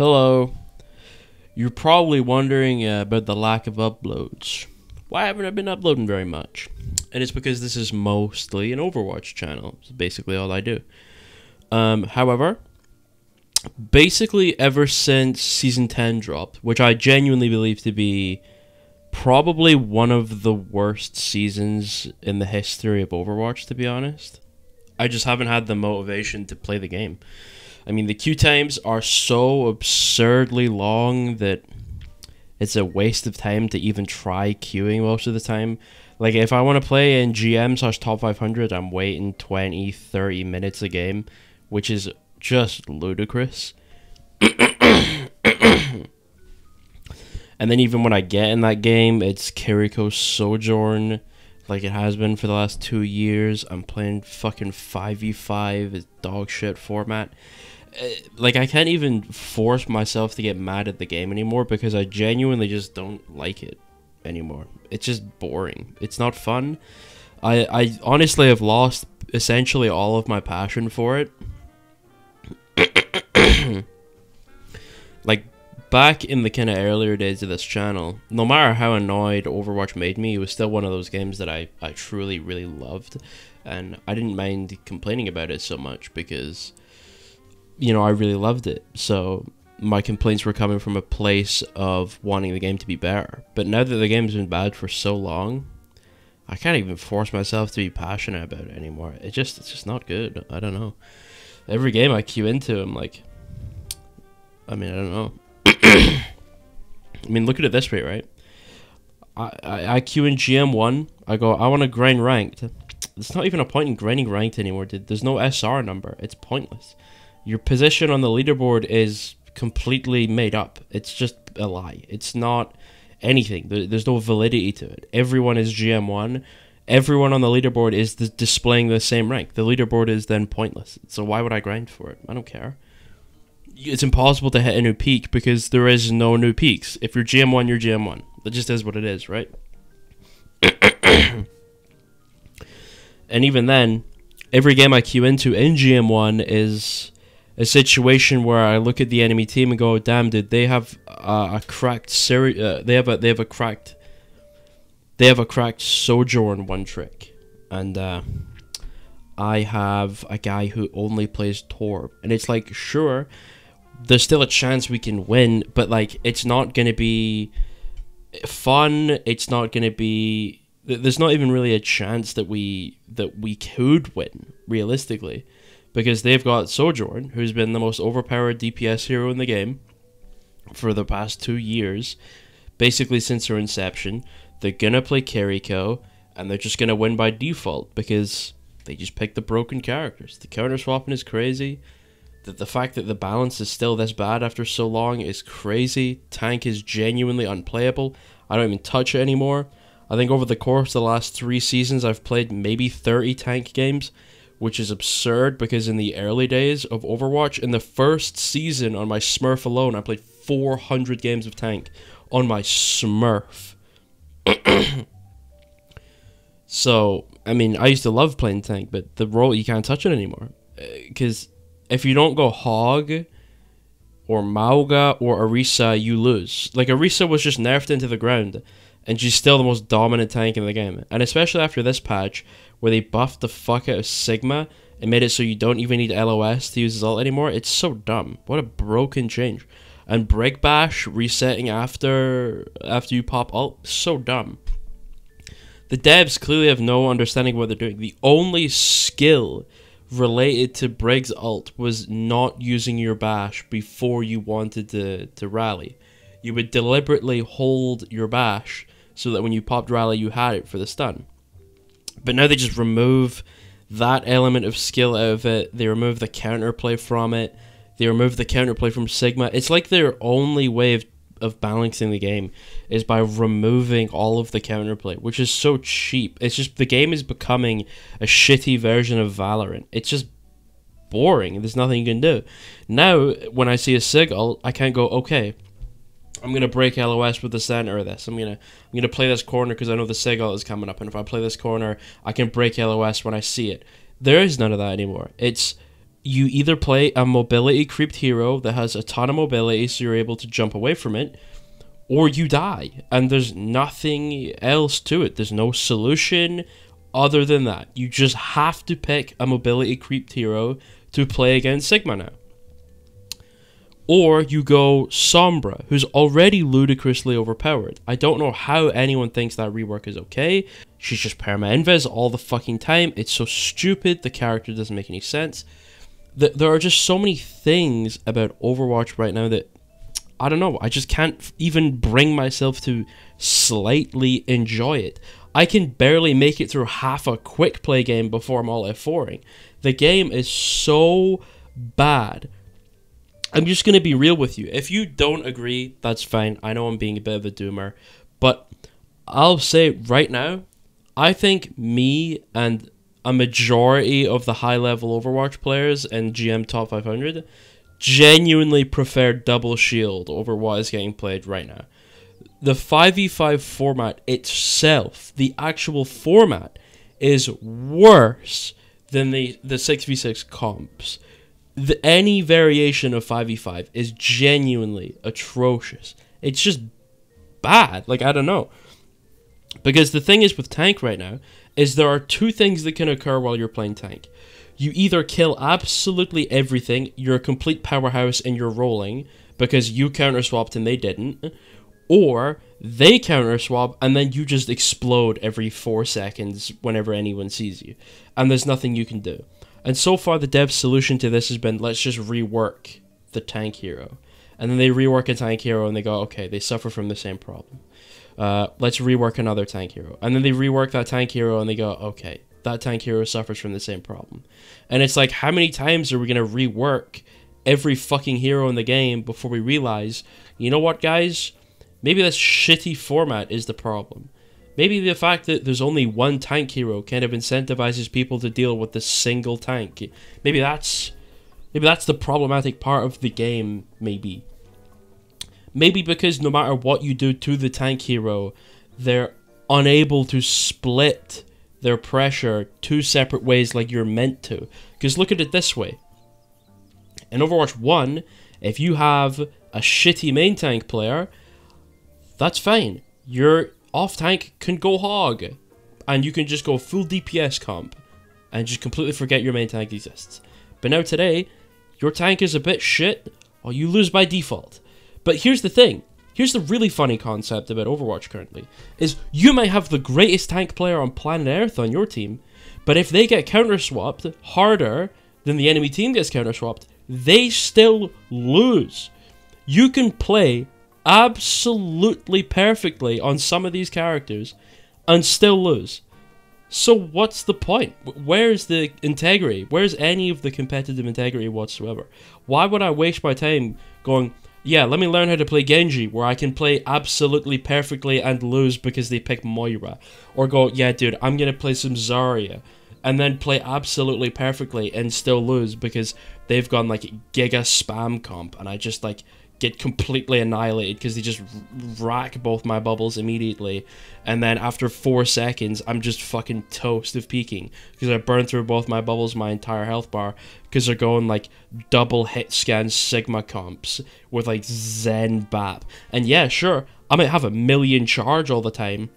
Hello. You're probably wondering about the lack of uploads. Why haven't I been uploading very much? And it's because this is mostly an Overwatch channel. It's basically all I do. However, basically ever since Season 10 dropped, which I genuinely believe to be probably one of the worst seasons in the history of Overwatch, to be honest, I just haven't had the motivation to play the game. I mean, the queue times are so absurdly long that it's a waste of time to even try queuing most of the time. Like, if I want to play in GM/top 500, I'm waiting 20, 30 minutes a game, which is just ludicrous. And then even when I get in that game, it's Kiriko's Sojourn, like it has been for the last 2 years. I'm playing fucking 5v5, it's dog shit format. Like, I can't even force myself to get mad at the game anymore because I genuinely just don't like it anymore. It's just boring. It's not fun. I honestly have lost essentially all of my passion for it. Like, back in the kind of earlier days of this channel, no matter how annoyed Overwatch made me, it was still one of those games that I truly, really loved. And I didn't mind complaining about it so much because, you know, I really loved it. So my complaints were coming from a place of wanting the game to be better. But now that the game's been bad for so long, I can't even force myself to be passionate about it anymore. It's just not good. I don't know. Every game I queue into, I'm like, I mean, I don't know. I mean, look at it this way, right? I queue in GM1. I go, I want to grind ranked. There's not even a point in grinding ranked anymore, dude. There's no SR number. It's pointless. Your position on the leaderboard is completely made up. It's just a lie. It's not anything. There's no validity to it. Everyone is GM1. Everyone on the leaderboard is displaying the same rank. The leaderboard is then pointless. So why would I grind for it? I don't care. It's impossible to hit a new peak because there is no new peaks. If you're GM1, you're GM1. That just is what it is, right? And even then, every game I queue into in GM1 is a situation where I look at the enemy team and go, "Damn, dude, they have a cracked they have a cracked Sojourn one trick," and I have a guy who only plays Torb, and it's like, sure, there's still a chance we can win, but like, it's not gonna be fun. It's not gonna be. There's not even really a chance that we could win realistically, because they've got Sojourn, who's been the most overpowered DPS hero in the game for the past 2 years, basically since their inception. They're gonna play Kiriko, and they're just gonna win by default because they just picked the broken characters. The counter swapping is crazy. The fact that the balance is still this bad after so long is crazy. Tank is genuinely unplayable. I don't even touch it anymore. I think over the course of the last 3 seasons, I've played maybe 30 tank games, which is absurd because in the early days of Overwatch, in the first season on my Smurf alone, I played 400 games of tank on my Smurf. So, I mean, I used to love playing tank, but the role, you can't touch it anymore. Because if you don't go Hog, or Mauga, or Orisa, you lose. Like, Orisa was just nerfed into the ground, and she's still the most dominant tank in the game. And especially after this patch, where they buffed the fuck out of Sigma, and made it so you don't even need LOS to use his ult anymore, it's so dumb. What a broken change. And Break Bash resetting after you pop ult, so dumb. The devs clearly have no understanding of what they're doing. The only skill related to Brig's ult was not using your bash before you wanted to rally. You would deliberately hold your bash so that when you popped rally, you had it for the stun. But now they just remove that element of skill out of it. They remove the counterplay from it. They remove the counterplay from Sigma. It's like their only way of balancing the game is by removing all of the counterplay, which is so cheap. It's just, the game is becoming a shitty version of Valorant. It's just boring. There's nothing you can do. Now, when I see a Sig ult, I can't go, okay, I'm gonna break LOS with the center of this. I'm gonna play this corner because I know the Sig ult is coming up, and if I play this corner, I can break LOS when I see it. There is none of that anymore. It's you either play a mobility creeped hero that has a ton of mobility so you're able to jump away from it, or you die, and there's nothing else to it. There's no solution other than that. You just have to pick a mobility creeped hero to play against Sigma now. Or you go Sombra, who's already ludicrously overpowered. I don't know how anyone thinks that rework is okay. She's just perma-invis all the fucking time. It's so stupid. The character doesn't make any sense. There are just so many things about Overwatch right now that, I don't know, I just can't even bring myself to slightly enjoy it. I can barely make it through half a quick play game before I'm all F4ing. The game is so bad. I'm just going to be real with you. If you don't agree, that's fine. I know I'm being a bit of a doomer. But I'll say right now, I think me and a majority of the high-level Overwatch players and GM Top 500 genuinely prefer double shield over what is getting played right now. The 5v5 format itself, the actual format, is worse than the 6v6 comps. Any variation of 5v5 is genuinely atrocious. It's just bad. Like, I don't know. Because the thing is with tank right now, is there are two things that can occur while you're playing tank. You either kill absolutely everything, you're a complete powerhouse and you're rolling, because you counter-swapped and they didn't, or they counter-swap and then you just explode every 4 seconds whenever anyone sees you. And there's nothing you can do. And so far, the dev's solution to this has been, let's just rework the tank hero. And then they rework a tank hero and they go, okay, they suffer from the same problem. Let's rework another tank hero. And then they rework that tank hero and they go, okay, that tank hero suffers from the same problem. And it's like, how many times are we going to rework every fucking hero in the game before we realize, you know what, guys? Maybe this shitty format is the problem. Maybe the fact that there's only one tank hero kind of incentivizes people to deal with the single tank. Maybe that's the problematic part of the game, maybe. Maybe because no matter what you do to the tank hero, they're unable to split their pressure two separate ways like you're meant to. Because look at it this way. In Overwatch 1, if you have a shitty main tank player, that's fine. Your off-tank can go hog, and you can just go full DPS comp, and just completely forget your main tank exists. But now today, your tank is a bit shit, or you lose by default. But here's the thing. Here's the really funny concept about Overwatch currently, is you might have the greatest tank player on planet Earth on your team, but if they get counter-swapped harder than the enemy team gets counter-swapped, they still lose. You can play absolutely perfectly on some of these characters and still lose. So what's the point? Where's the integrity? Where's any of the competitive integrity whatsoever? Why would I waste my time going, yeah, let me learn how to play Genji, where I can play absolutely perfectly and lose because they pick Moira? Or go, yeah, dude, I'm going to play some Zarya, and then play absolutely perfectly and still lose because they've gone, like, giga spam comp, and I just, like, get completely annihilated because they just rack both my bubbles immediately, and then after 4 seconds I'm just fucking toast of peaking because I burned through both my bubbles, my entire health bar, because they're going like double hit scan Sigma comps with like Zen Bap. And yeah, sure, I might have a million charge all the time,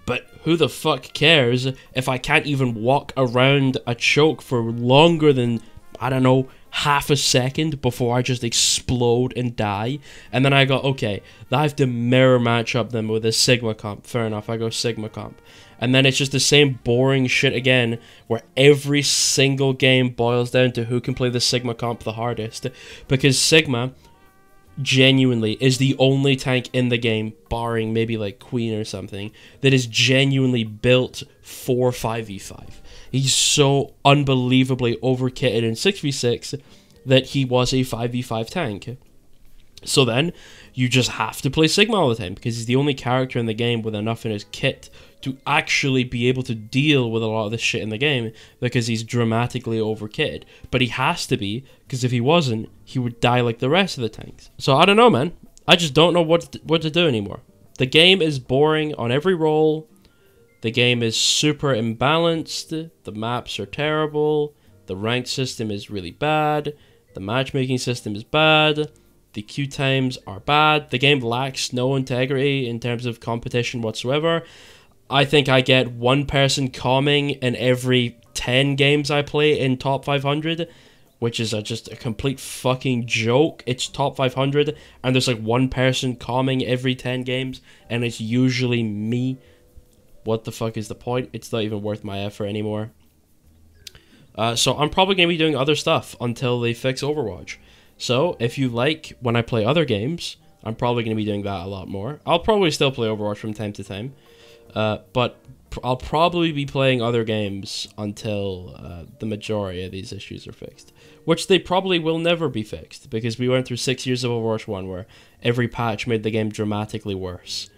but who the fuck cares if I can't even walk around a choke for longer than, I don't know, half a second before I just explode and die? And then I go, okay, I have to mirror match up them with a Sigma comp. Fair enough, I go Sigma comp. And then it's just the same boring shit again, where every single game boils down to who can play the Sigma comp the hardest. Because Sigma genuinely is the only tank in the game, barring maybe like Queen or something, that is genuinely built for 5v5. He's so unbelievably overkitted in 6v6 that he was a 5v5 tank. So then, you just have to play Sigma all the time, because he's the only character in the game with enough in his kit to actually be able to deal with a lot of this shit in the game, because he's dramatically overkitted. But he has to be, because if he wasn't, he would die like the rest of the tanks. So I don't know, man. I just don't know what to do anymore. The game is boring on every role. The game is super imbalanced. The maps are terrible. The rank system is really bad. The matchmaking system is bad. The queue times are bad. The game lacks no integrity in terms of competition whatsoever. I think I get one person calming in every 10 games I play in top 500, which is just a complete fucking joke. It's top 500, and there's like one person calming every 10 games, and it's usually me. What the fuck is the point? It's not even worth my effort anymore. So I'm probably going to be doing other stuff until they fix Overwatch. So if you like when I play other games, I'm probably going to be doing that a lot more. I'll probably still play Overwatch from time to time. But I'll probably be playing other games until the majority of these issues are fixed. Which they probably will never be fixed, because we went through 6 years of Overwatch 1 where every patch made the game dramatically worse.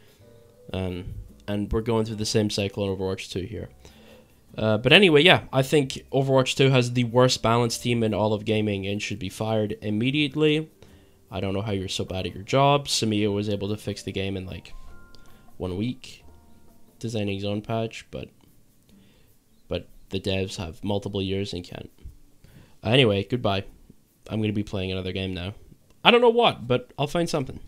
And we're going through the same cycle in Overwatch 2 here. But anyway, yeah, I think Overwatch 2 has the worst balanced team in all of gaming and should be fired immediately. I don't know how you're so bad at your job. Samia was able to fix the game in like 1 week, designing his own patch, but the devs have multiple years and can't. Anyway, goodbye. I'm going to be playing another game now. I don't know what, but I'll find something.